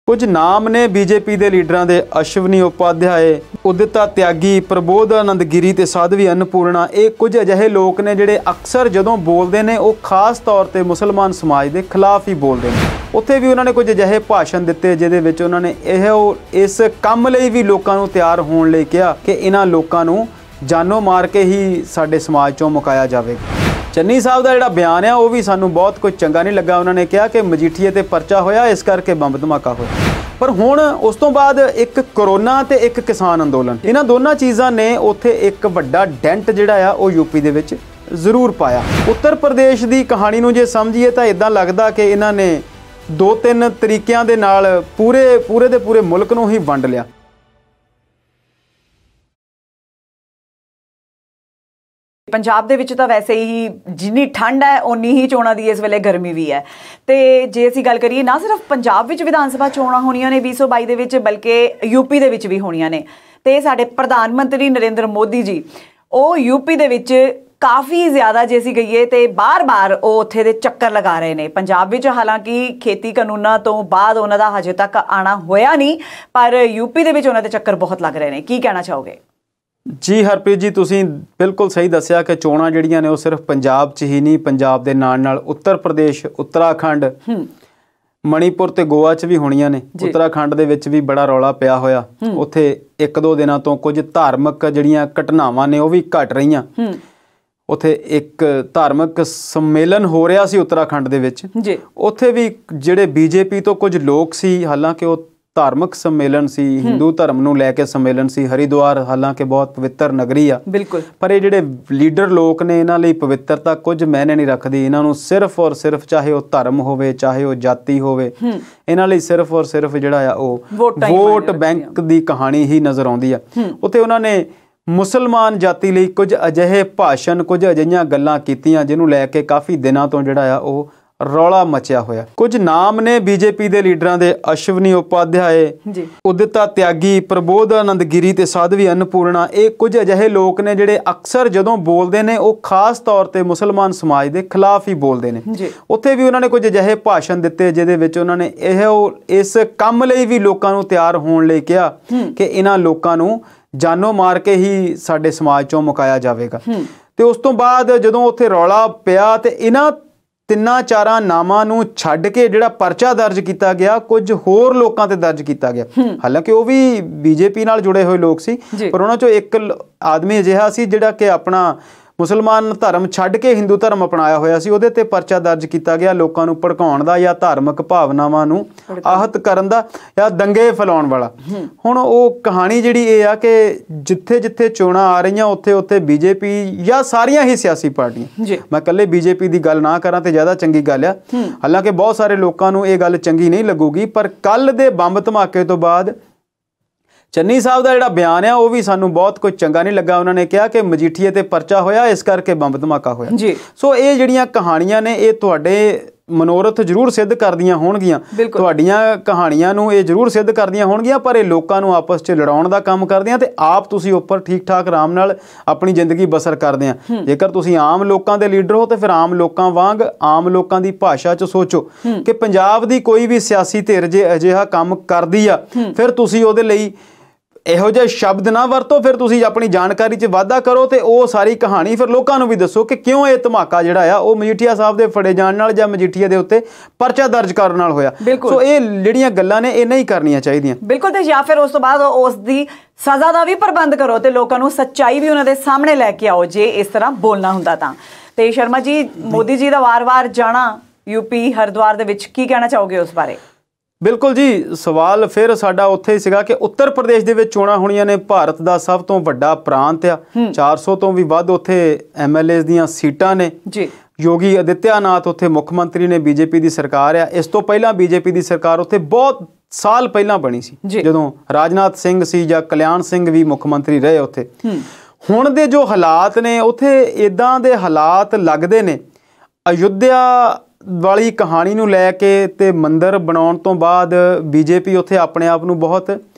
कुछ नाम ने बीजेपी के लीडरां दे अश्विनी उपाध्याय, उदिता त्यागी, प्रबोधानंद गिरी ते साध्वी अन्नपूर्णा। ये कुछ अजिहे लोग ने जिहड़े अक्सर जदों बोलते हैं वो खास तौर पर मुसलमान समाज के खिलाफ ही बोलते हैं। उत्थे भी उन्होंने कुछ अजिहे भाषण दिते जिहदे विच उन्होंने इस काम लई भी लोकां नूं तैयार होण लई कहा कि इन्हां लोकां नूं जानो मार के ही साडे समाज चों मुकाया जावेगा। चन्नी साहब का जिहड़ा बयान है वह भी सानूं बहुत कुछ चंगा नहीं लगा। उन्होंने कहा कि मजीठीए ते परचा होया इस करके बंब धमाका होया। पर हुण उस तो बाद एक कोरोना ते एक किसान अंदोलन, इन्हां दोनों चीज़ां ने उत्थे एक वड्डा डेंट जिहड़ा आ वो यूपी दे विच जरूर पाया। उत्तर प्रदेश की कहानी नूं जे समझीए तो इदां लगदा कि इन्हां ने 2-3 तरीकिਆਂ ਦੇ ਨਾਲ पूरे ਦੇ पूरे मुल्क नूं ही वंड लिया। पंजाब दे विच तां वैसे ही जिन्नी ठंड है उन्नी ही चोणां दी इस वेले गर्मी भी है। तो जे असीं गल करिए ना सिर्फ पंजाब विच विधान सभा चोणां होणीਆਂ ने 2022 दे विच बल्कि यूपी दे विच भी होणीਆਂ ने। ते साडे प्रधानमंत्री नरेंद्र मोदी जी ਉਹ यूपी दे विच काफ़ी ज़्यादा जे असीं कहीए तो बार-बार ਉਹ ਉੱਥੇ ਦੇ ਚੱਕਰ लगा रहे हैं। पंजाब विच हालांकि खेती कानूनां तो बाद उन्हां दा हजे तक आना होया नहीं, पर यूपी दे विच उन्हां दे चक्कर बहुत लग रहे हैं। की कहना चाहोगे? जी हरप्रीत जी, तुसीं बिल्कुल सही दस्सिया कि चोणां जिहड़ियां ने वो सिर्फ पंजाब 'च ही नहीं, पंजाब दे नाल-नाल उत्तर प्रदेश, उत्तराखंड, मणिपुर ते गोवा 'च भी होणीਆਂ ने। उत्तराखंड दे विच भी बड़ा रौला पिया होया। उत्थे 1-2 दिनां तो कुछ धार्मिक जिहड़ियां घटनावां ने वो भी घट रहीਆਂ। उत्थे एक धार्मिक सम्मेलन हो रहा सी उत्तराखंड दे विच। उत्थे भी जिहड़े बीजेपी तो कुछ लोग सी, हालांकि वो धार्मिक सम्मेलन सी, हिंदू धर्म नूं लैके सम्मेलन सी। हरिद्वार हालांकि बहुत पवित्र नगरी आ, बिल्कुल, पर ये जिहड़े लीडर लोग ने इन्हां लई पवित्रता कुछ मैने नहीं रखदी। इन्हां नूं सिर्फ और सिर्फ चाहे वो धर्म होवे चाहे वो जाति होवे, इन्हां लई सिर्फ और सिर्फ जिहड़ा आ वो वोट बैंक दी कहानी ही नज़र आउंदी आ। उत्थे उन्हां ने मुसलमान जाति लई कुछ अजिहे भाषण, कुछ अजिहियां गल्लां कीतियां जिन्हों लैके काफ़ी दिनों तो जिहड़ा आ वो रौला मचिया होया। कुछ नाम ने बीजेपी के लीडरां दे अश्विनी उपाध्याय, उदिता त्यागी, प्रबोधानंद गिरी ते साध्वी अन्नपूर्णा। ये कुछ अजिहे लोग ने जिहड़े अक्सर जदों बोलते हैं वो खास तौर पर मुसलमान समाज के खिलाफ ही बोलते हैं। उत्थे भी उन्होंने कुछ अजिहे भाषण दिते जिहदे विच उन्होंने इस काम लई भी लोकां नूं तैयार होण लई कहा कि इन्हां लोकां नूं जानो मार के ही साडे समाज चों मुकाया जावेगा। तो उस तो बाद जदों उत्थे रौला पिया तो इन्हां 3-4 नामां नूं छड्ड के जिहड़ा परचा दर्ज किया गया कुछ होर लोकां ते दर्ज किया गया। हालांकि वो भी बीजेपी नाल जुड़े हुए लोग सी, पर उन्हां चों एक आदमी अजिहा सी जिहड़ा कि अपना मुसलमान धर्म छड्ड के हिंदू धर्म अपनाया होया सी। उहदे ते परचा दर्ज किया गया लोकां नूं भड़काउण दा या धार्मिक भावनावां नूं आहत करन दा या दंगे फैलाउण वाला। हुण वो कहानी जिहड़ी ये आ कि जिथे जिथे चोणां आ रहीआं उत्थे उत्थे बीजेपी या सारियां ही सियासी पार्टियां, मैं कल्ले बीजेपी की गल ना करां ते ज़्यादा चंगी गल आ। हालांकि बहुत सारे लोगों नूं ये गल चंगी नहीं लगूगी, पर कल दे बंब धमाके तो बाद चन्नी साहब का जिहड़ा बयान है वह भी सानूं बहुत कुछ चंगा नहीं लगा। उन्होंने कहा कि मजीठीए ते परचा होया इस करके बंब धमाका होया। सो ये जिहड़ियां कहानियां ने ये तुहाडे मनोरथ जरूर सिद्ध करदियां होणगियां, तुहाडीआं कहानियां नूं ये जरूर सिद्ध करदियां होणगियां, पर ये लोकां नूं आपस च लड़ाउण दा काम करदियां ते आप तुसीं उपर ठीक ठाक आराम नाल अपनी जिंदगी बसर करदे आ। जेकर तुसीं आम लोकां दे लीडर हो तो फिर आम लोकां वांग आम लोकां दी भाषा च सोचो कि पंजाब दी कोई भी सियासी धिर जे अजिहा काम करदी आ फिर तुसीं उहदे लई इहो जिहे शब्द ना वरतो, फिर तुसीं अपनी जानकारी च वाधा करो तो वो सारी कहानी फिर लोगों भी दसो कि क्यों ये धमाका जिहड़ा आ वो मजीठीआ साहब के फड़े जाण नाल जां मजीठीए दे उत्ते परचा दर्ज करन नाल होया। सो ये जिहड़ियां गल्लां ने ये नहीं करनियां चाहीदियां। बिल्कुल, ते या फिर उस तो बाद उस दी सज़ा का भी प्रबंध करो तो लोगों नूं सच्चाई भी उन्हां दे सामने लैके आओ जे इस तरह बोलना हुंदा तां। ते शर्मा जी, मोदी जी का वार-वार जाना यूपी हरिद्वार दे विच की कहना चाहोगे उस बारे? बिल्कुल जी, सवाल फिर साडा उत्थे ही सीगा कि उत्तर प्रदेश दे विच चोणां होणीਆਂ ने। भारत का सब तो वड्डा प्रांत आ, 400 तो भी वध उत्थे MLA दीआं सीटां ने। योगी आदित्यनाथ उत्थे मुख मंत्री ने, बीजेपी की सरकार आ। इस तो पहलां बीजेपी की सरकार उत्थे बहुत साल पहलां बनी सी जदों राजनाथ सिंह सी जां कल्याण सिंह भी मुख मंत्री रहे उत्थे। हुण दे जो हालात ने उत्थे इदां दे हालात लगदे ने। अयोध्या वाली कहानी नूं लैके ते मंदिर बनाउण तो बाद बीजेपी उत्थे अपने आप नूं बहुत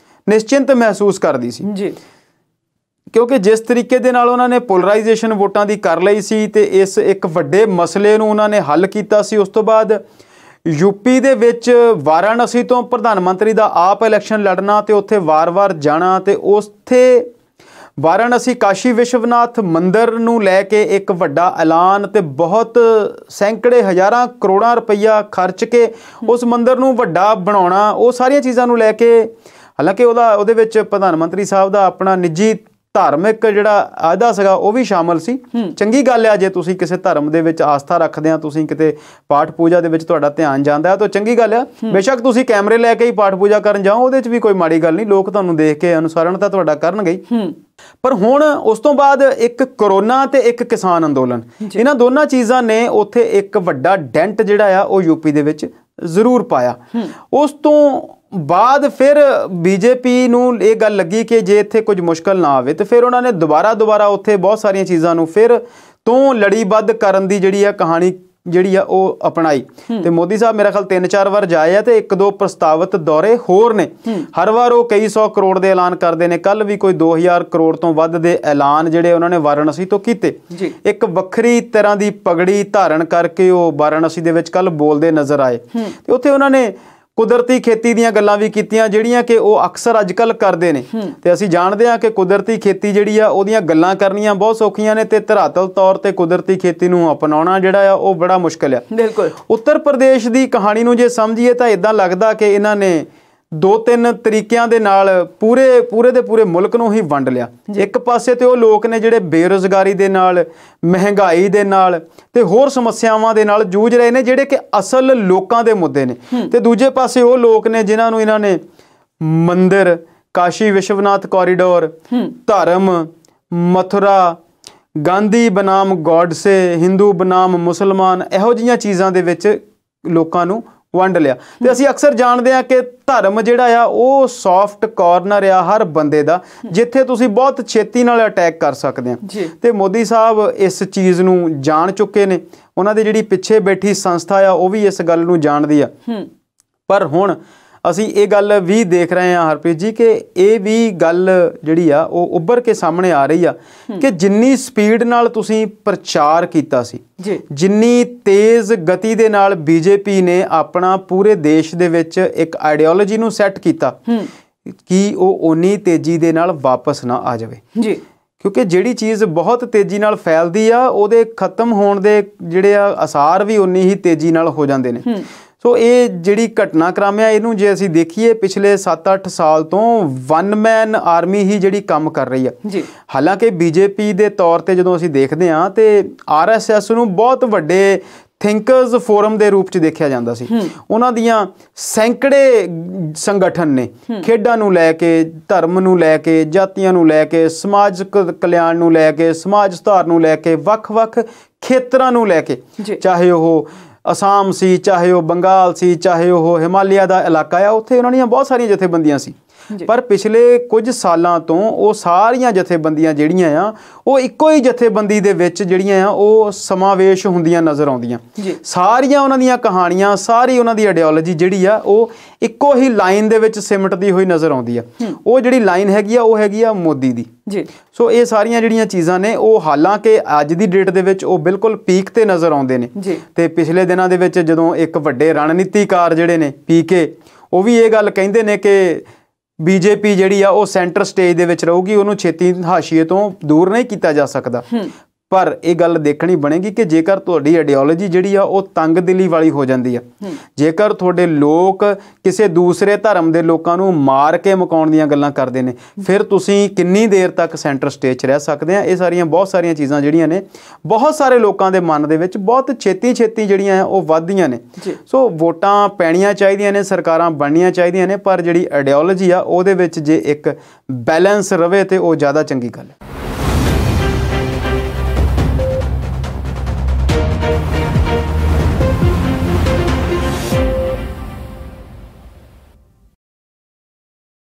निश्चिंत महसूस करदी सी, क्योंकि जिस तरीके दे नाल उन्होंने पोलराइजेशन वोटां दी कर लई सी ते इस एक वड्डे मसले नूं उन्होंने हल कीता सी। उस तो बाद यूपी ਦੇ ਵਿੱਚ ਵਾਰਾਣਸੀ ਤੋਂ ਪ੍ਰਧਾਨ ਮੰਤਰੀ ਦਾ ਆਪ ਇਲੈਕਸ਼ਨ ਲੜਨਾ ਤੇ ਉੱਥੇ ਵਾਰ-ਵਾਰ ਜਾਣਾ ਤੇ ਉੱਥੇ ਵਾਰਾਣਸੀ ਕਾਸ਼ੀ ਵਿਸ਼ਵਨਾਥ ਮੰਦਿਰ ਨੂੰ ਲੈ ਕੇ ਇੱਕ ਵੱਡਾ ਐਲਾਨ ਤੇ ਬਹੁਤ ਸੈਂਕੜੇ ਹਜ਼ਾਰਾਂ ਕਰੋੜਾਂ ਰੁਪਈਆ ਖਰਚ ਕੇ ਉਸ ਮੰਦਿਰ ਨੂੰ ਵੱਡਾ ਬਣਾਉਣਾ, ਉਹ ਸਾਰੀਆਂ ਚੀਜ਼ਾਂ ਨੂੰ ਲੈ ਕੇ, ਹਾਲਾਂਕਿ ਉਹਦੇ ਵਿੱਚ ਪ੍ਰਧਾਨ ਮੰਤਰੀ ਸਾਹਿਬ ਦਾ ਆਪਣਾ ਨਿੱਜੀ ਧਾਰਮਿਕ ਜਿਹੜਾ ਅਹੁਦਾ ਸੀਗਾ ਉਹ ਵੀ ਸ਼ਾਮਲ ਸੀ। ਚੰਗੀ ਗੱਲ ਆ ਜੇ ਤੁਸੀਂ ਕਿਸੇ ਧਰਮ ਦੇ ਵਿੱਚ ਆਸਥਾ ਰੱਖਦੇ ਆ, ਤੁਸੀਂ ਕਿਤੇ ਪਾਠ ਪੂਜਾ ਦੇ ਵਿੱਚ ਤੁਹਾਡਾ ਧਿਆਨ ਜਾਂਦਾ ਤਾਂ ਚੰਗੀ ਗੱਲ ਆ। ਬੇਸ਼ੱਕ ਤੁਸੀਂ ਕੈਮਰੇ ਲੈ ਕੇ ਹੀ ਪਾਠ ਪੂਜਾ ਕਰਨ ਜਾਓ, ਉਹਦੇ 'ਚ ਵੀ ਕੋਈ ਮਾੜੀ ਗੱਲ ਨਹੀਂ, ਲੋਕ ਤੁਹਾਨੂੰ ਦੇਖ ਕੇ ਅਨੁਸਰਨ ਤਾਂ ਤੁਹਾਡਾ ਕਰਨਗੇ ਹੀ। ਪਰ ਹੁਣ ਉਸ ਤੋਂ ਬਾਅਦ ਇੱਕ ਕਰੋਨਾ ਤੇ ਇੱਕ ਕਿਸਾਨ ਅੰਦੋਲਨ, ਇਹਨਾਂ ਦੋਨਾਂ ਚੀਜ਼ਾਂ ਨੇ ਉੱਥੇ ਇੱਕ ਵੱਡਾ ਡੈਂਟ ਜਿਹੜਾ ਆ ਉਹ ਯੂਪੀ ਦੇ ਵਿੱਚ ਜ਼ਰੂਰ ਪਾਇਆ। ਉਸ ਤੋਂ ਬਾਅਦ ਫਿਰ ਬੀਜੇਪੀ ਨੂੰ ਇਹ ਗੱਲ ਲੱਗੀ ਕਿ ਜੇ ਇੱਥੇ ਕੁਝ ਮੁਸ਼ਕਲ ਨਾ ਆਵੇ ਤੇ ਫਿਰ ਉਹਨਾਂ ਨੇ ਦੁਬਾਰਾ ਉੱਥੇ ਬਹੁਤ ਸਾਰੀਆਂ ਚੀਜ਼ਾਂ ਨੂੰ ਫਿਰ ਤੋਂ ਲੜੀਬੱਧ ਕਰਨ ਦੀ ਜਿਹੜੀ ਆ ਕਹਾਣੀ ਜਿਹੜੀ ਆ ਉਹ ਅਪਣਾਈ। ਤੇ ਮੋਦੀ ਸਾਹਿਬ ਮੇਰਾ ਖਿਆਲ 3-4 ਵਾਰ ਜਾਏ ਆ ਤੇ 1-2 ਪ੍ਰਸਤਾਵਿਤ ਦੌਰੇ ਹੋਰ ਨੇ। ਹਰ ਵਾਰ ਉਹ ਕਈ 100 ਕਰੋੜ ਦੇ ਐਲਾਨ ਕਰਦੇ ਨੇ। ਕੱਲ ਵੀ ਕੋਈ 2000 ਕਰੋੜ ਤੋਂ ਵੱਧ ਦੇ ਐਲਾਨ ਜਿਹੜੇ ਉਹਨਾਂ ਨੇ ਵਾਰਾਣਸੀ ਤੋਂ ਕੀਤੇ। ਇੱਕ ਵੱਖਰੀ ਤਰ੍ਹਾਂ ਦੀ ਪਗੜੀ ਧਾਰਨ ਕਰਕੇ ਉਹ ਵਾਰਾਣਸੀ ਦੇ ਵਿੱਚ ਕੱਲ ਬੋਲਦੇ ਨਜ਼ਰ ਆਏ ਤੇ ਉੱਥੇ ਉਹਨਾਂ ਨੇ ਕੁਦਰਤੀ ਖੇਤੀ ਦੀਆਂ ਗੱਲਾਂ ਵੀ ਕੀਤੀਆਂ ਜਿਹੜੀਆਂ ਕਿ ਉਹ ਅਕਸਰ ਅੱਜ ਕੱਲ੍ਹ ਕਰਦੇ ਨੇ। ਤੇ ਅਸੀਂ ਜਾਣਦੇ ਹਾਂ ਕਿ ਕੁਦਰਤੀ ਖੇਤੀ ਜਿਹੜੀ ਆ ਉਹਦੀਆਂ ਗੱਲਾਂ ਕਰਨੀਆਂ ਬਹੁਤ ਸੌਖੀਆਂ ਨੇ ਤੇ ਧਰਾਤਲ ਤੌਰ ਤੇ ਕੁਦਰਤੀ ਖੇਤੀ ਨੂੰ ਅਪਣਾਉਣਾ ਜਿਹੜਾ ਆ ਉਹ ਬੜਾ ਮੁਸ਼ਕਿਲ ਆ। ਬਿਲਕੁਲ। ਉੱਤਰ ਪ੍ਰਦੇਸ਼ ਦੀ ਕਹਾਣੀ ਨੂੰ ਜੇ ਸਮਝੀਏ ਤਾਂ ਇੱਦਾਂ ਲੱਗਦਾ ਕਿ ਇਹਨਾਂ ਨੇ 2-3 ਤਰੀਕਿਆਂ ਦੇ ਨਾਲ ਪੂਰੇ ਦੇ ਪੂਰੇ ਮੁਲਕ ਨੂੰ ਹੀ ਵੰਡ ਲਿਆ। ਇੱਕ ਪਾਸੇ ਤੇ ਉਹ ਲੋਕ ਨੇ ਜਿਹੜੇ ਬੇਰੁਜ਼ਗਾਰੀ ਦੇ ਨਾਲ, ਮਹਿੰਗਾਈ ਦੇ ਨਾਲ ਤੇ ਹੋਰ ਸਮੱਸਿਆਵਾਂ ਦੇ ਨਾਲ ਜੂਝ ਰਹੇ ਨੇ ਜਿਹੜੇ ਕਿ ਅਸਲ ਲੋਕਾਂ ਦੇ ਮੁੱਦੇ ਨੇ, ਤੇ ਦੂਜੇ ਪਾਸੇ ਉਹ ਲੋਕ ਨੇ ਜਿਨ੍ਹਾਂ ਨੂੰ ਇਹਨਾਂ ਨੇ ਮੰਦਿਰ, ਕਾਸ਼ੀ ਵਿਸ਼ਵਨਾਥ ਕੋਰੀਡੋਰ, ਧਰਮ, ਮਥੁਰਾ, ਗਾਂਧੀ ਬਨਾਮ ਗੋਡਸੇ, ਹਿੰਦੂ ਬਨਾਮ ਮੁਸਲਮਾਨ, ਇਹੋ ਜਿਹੀਆਂ ਚੀਜ਼ਾਂ ਦੇ ਵਿੱਚ ਲੋਕਾਂ ਨੂੰ ਵੰਡ ਲਿਆ। ਤੇ ਅਸੀਂ ਅਕਸਰ ਜਾਣਦੇ ਹਾਂ ਕਿ ਧਰਮ ਜਿਹੜਾ ਆ ਉਹ ਸੌਫਟ ਕਾਰਨਰ ਆ ਹਰ ਬੰਦੇ ਦਾ, ਜਿੱਥੇ ਤੁਸੀਂ ਬਹੁਤ ਛੇਤੀ ਨਾਲ ਅਟੈਕ ਕਰ ਸਕਦੇ ਆ। ਤੇ ਮੋਦੀ ਸਾਹਿਬ ਇਸ ਚੀਜ਼ ਨੂੰ ਜਾਣ ਚੁੱਕੇ ਨੇ। ਉਹਨਾਂ ਦੀ ਜਿਹੜੀ ਪਿੱਛੇ ਬੈਠੀ ਸੰਸਥਾ ਆ ਉਹ ਵੀ ਇਸ ਗੱਲ ਨੂੰ ਜਾਣਦੀ ਆ। ਪਰ ਹੁਣ ਅਸੀਂ ਇਹ ਗੱਲ ਵੀ ਦੇਖ ਰਹੇ ਹਾਂ ਹਰਪ੍ਰੀਤ ਜੀ ਕਿ ਇਹ ਵੀ ਗੱਲ ਜਿਹੜੀ ਆ ਉਹ ਉੱਭਰ ਕੇ ਸਾਹਮਣੇ ਆ ਰਹੀ ਆ ਕਿ ਜਿੰਨੀ ਸਪੀਡ ਨਾਲ ਤੁਸੀਂ ਪ੍ਰਚਾਰ ਕੀਤਾ ਸੀ, ਜਿੰਨੀ ਤੇਜ਼ ਗਤੀ ਦੇ ਨਾਲ ਬੀਜੇਪੀ ਨੇ ਆਪਣਾ ਪੂਰੇ ਦੇਸ਼ ਦੇ ਵਿੱਚ ਇੱਕ ਆਈਡੀਓਲੋਜੀ ਨੂੰ ਸੈੱਟ ਕੀਤਾ, ਕਿ ਉਹ ਓਨੀ ਤੇਜ਼ੀ ਦੇ ਨਾਲ ਵਾਪਸ ਨਾ ਆ ਜਾਵੇ। ਕਿਉਂਕਿ ਜਿਹੜੀ ਚੀਜ਼ ਬਹੁਤ ਤੇਜ਼ੀ ਨਾਲ ਫੈਲਦੀ ਆ ਉਹਦੇ ਖਤਮ ਹੋਣ ਦੇ ਜਿਹੜੇ ਆ ਅਸਾਰ ਵੀ ਉਨੀ ਹੀ ਤੇਜ਼ੀ ਨਾਲ ਹੋ ਜਾਂਦੇ ਨੇ। ਸੋ ਇਹ ਜਿਹੜੀ ਘਟਨਾਕ੍ਰਮ ਆ ਇਹਨੂੰ ਜੇ ਅਸੀਂ ਦੇਖੀਏ ਪਿਛਲੇ 7-8 ਸਾਲ ਤੋਂ ਵਨ ਮੈਨ ਆਰਮੀ ਹੀ ਜਿਹੜੀ ਕੰਮ ਕਰ ਰਹੀ ਆ। ਹਾਲਾਂਕਿ ਬੀਜੇਪੀ ਦੇ ਤੌਰ ਤੇ ਜਦੋਂ ਅਸੀਂ ਦੇਖਦੇ ਹਾਂ ਤੇ RSS ਨੂੰ ਬਹੁਤ ਵੱਡੇ ਥਿੰਕਰਸ ਫੋਰਮ ਦੇ ਰੂਪ 'ਚ ਦੇਖਿਆ ਜਾਂਦਾ ਸੀ। ਉਹਨਾਂ ਦੀਆਂ ਸੈਂਕੜੇ ਸੰਗਠਨ ਨੇ, ਖੇਡਾਂ ਨੂੰ ਲੈ ਕੇ, ਧਰਮ ਨੂੰ ਲੈ ਕੇ, ਜਾਤੀਆਂ ਨੂੰ ਲੈ ਕੇ, ਸਮਾਜਿਕ ਕਲਿਆਣ ਨੂੰ ਲੈ ਕੇ, ਸਮਾਜ ਸੁਧਾਰ ਨੂੰ ਲੈ ਕੇ, ਵੱਖ-ਵੱਖ ਖੇਤਰਾਂ ਨੂੰ ਲੈ ਕੇ, ਚਾਹੇ ਉਹ ਅਸਾਮ ਸੀ, ਚਾਹੇ ਉਹ ਬੰਗਾਲ ਸੀ, ਚਾਹੇ ਉਹ ਹਿਮਾਲਿਆ ਦਾ ਇਲਾਕਾ ਆ, ਉੱਥੇ ਉਹਨਾਂ ਦੀਆਂ ਬਹੁਤ ਸਾਰੀਆਂ ਜਥੇਬੰਦੀਆਂ ਸੀ। ਪਰ ਪਿਛਲੇ ਕੁਝ ਸਾਲਾਂ ਤੋਂ ਉਹ ਸਾਰੀਆਂ ਜਥੇਬੰਦੀਆਂ ਜਿਹੜੀਆਂ ਆ ਉਹ ਇੱਕੋ ਹੀ ਜਥੇਬੰਦੀ ਦੇ ਵਿੱਚ ਜਿਹੜੀਆਂ ਆ ਉਹ ਸਮਾਵੇਸ਼ ਹੁੰਦੀਆਂ ਨਜ਼ਰ ਆਉਂਦੀਆਂ। ਸਾਰੀਆਂ ਉਹਨਾਂ ਦੀਆਂ ਕਹਾਣੀਆਂ, ਸਾਰੀ ਉਹਨਾਂ ਦੀ ਆਈਡੀਓਲੋਜੀ ਜਿਹੜੀ ਆ ਉਹ ਇੱਕੋ ਹੀ ਲਾਈਨ ਦੇ ਵਿੱਚ ਸਿਮਟਦੀ ਹੋਈ ਨਜ਼ਰ ਆਉਂਦੀ ਆ। ਉਹ ਜਿਹੜੀ ਲਾਈਨ ਹੈਗੀ ਆ ਉਹ ਹੈਗੀ ਆ ਮੋਦੀ ਦੀ। ਸੋ ਇਹ ਸਾਰੀਆਂ ਜਿਹੜੀਆਂ ਚੀਜ਼ਾਂ ਨੇ ਉਹ ਹਾਲਾਂਕਿ ਅੱਜ ਦੀ ਡੇਟ ਦੇ ਵਿੱਚ ਉਹ ਬਿਲਕੁਲ ਪੀਕ ਤੇ ਨਜ਼ਰ ਆਉਂਦੇ ਨੇ। ਤੇ ਪਿਛਲੇ ਦਿਨਾਂ ਦੇ ਵਿੱਚ ਜਦੋਂ ਇੱਕ ਵੱਡੇ ਰਣਨੀਤੀਕਾਰ ਜਿਹੜੇ ਨੇ PK, ਉਹ ਵੀ ਇਹ ਗੱਲ ਕਹਿੰਦੇ ਨੇ ਕਿ ਬੀਜੇਪੀ ਜਿਹੜੀ ਆ ਉਹ ਸੈਂਟਰ ਸਟੇਜ ਦੇ ਵਿੱਚ ਰਹੂਗੀ, ਉਹਨੂੰ ਛੇਤੀ ਹਾਸ਼ੀਏ ਤੋਂ ਦੂਰ ਨਹੀਂ ਕੀਤਾ ਜਾ ਸਕਦਾ। ਪਰ ਇਹ ਗੱਲ ਦੇਖਣੀ ਬਣੇਗੀ ਕਿ ਜੇਕਰ ਤੁਹਾਡੀ ਆਈਡੀਓਲੋਜੀ ਜਿਹੜੀ ਆ ਉਹ ਤੰਗ ਦਿਲੀ ਵਾਲੀ ਹੋ ਜਾਂਦੀ ਆ, ਜੇਕਰ ਤੁਹਾਡੇ ਲੋਕ ਕਿਸੇ ਦੂਸਰੇ ਧਰਮ ਦੇ ਲੋਕਾਂ ਨੂੰ ਮਾਰ ਕੇ ਮੁਕਾਉਣ ਦੀਆਂ ਗੱਲਾਂ ਕਰਦੇ ਨੇ, ਫਿਰ ਤੁਸੀਂ ਕਿੰਨੀ ਦੇਰ ਤੱਕ ਸੈਂਟਰ ਸਟੇਜ 'ਚ ਰਹਿ ਸਕਦੇ ਆ। ਇਹ ਸਾਰੀਆਂ ਬਹੁਤ ਸਾਰੀਆਂ ਚੀਜ਼ਾਂ ਜਿਹੜੀਆਂ ਨੇ ਬਹੁਤ ਸਾਰੇ ਲੋਕਾਂ ਦੇ ਮਨ ਦੇ ਵਿੱਚ ਬਹੁਤ ਛੇਤੀ ਜਿਹੜੀਆਂ ਆ ਉਹ ਵੱਧਦੀਆਂ ਨੇ। ਸੋ ਵੋਟਾਂ ਪੈਣੀਆਂ ਚਾਹੀਦੀਆਂ ਨੇ, ਸਰਕਾਰਾਂ ਬਣਨੀਆਂ ਚਾਹੀਦੀਆਂ ਨੇ, ਪਰ ਜਿਹੜੀ ਆਈਡੀਓਲੋਜੀ ਆ ਉਹਦੇ ਵਿੱਚ ਜੇ ਇੱਕ ਬੈਲੈਂਸ ਰਵੇ ਤੇ ਉਹ ਜ਼ਿਆਦਾ ਚੰਗੀ ਗੱਲ ਹੈ।